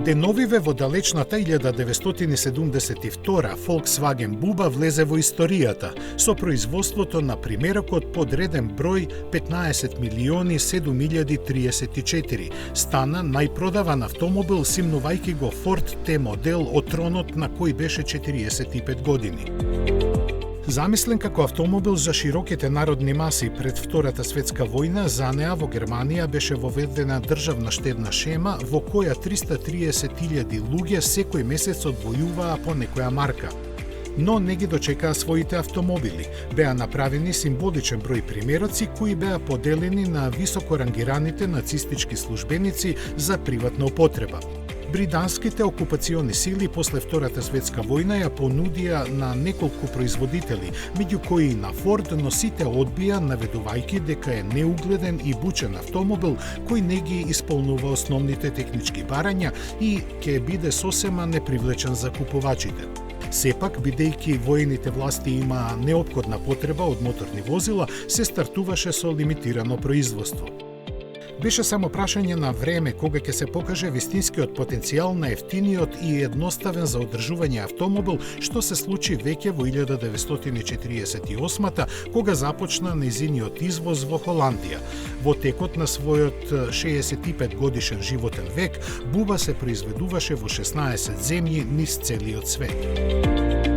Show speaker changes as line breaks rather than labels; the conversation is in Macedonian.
Деновиве во далечната 1972 Volkswagen Буба влезе во историјата со производството на примерокот под реден број 15.007.034. Стана најпродаван автомобил симнувајќи го Ford T модел од тронот на кој беше 45 години. Замислен како автомобил за широките народни маси пред Втората светска војна, за неа во Германија беше воведена државна штедна шема во која 330.000 луѓе секој месец одвојуваа по некоја марка. Но не ги дочекаа своите автомобили. Беа направени символичен број примероци кои беа поделени на високо рангираните нацистички службеници за приватна употреба. Британските окупациони сили после Втората светска војна ја понудија на неколку производители, меѓу кои на Форд, но сите одбија наведувајќи дека е неугледен и бучен автомобил кој не ги исполнува основните технички барања и ќе биде сосема непривлечен за купувачите. Сепак, бидејќи воените власти имаа неопходна потреба од моторни возила, се стартуваше со лимитирано производство. Беше само прашање на време кога ќе се покаже вистинскиот потенцијал на ефтиниот и едноставен за одржување автомобил, што се случи веќе во 1948-та, кога започна нејзиниот извоз во Холандија. Во текот на својот 65 годишен животен век, Буба се произведуваше во 16 земји низ целиот свет.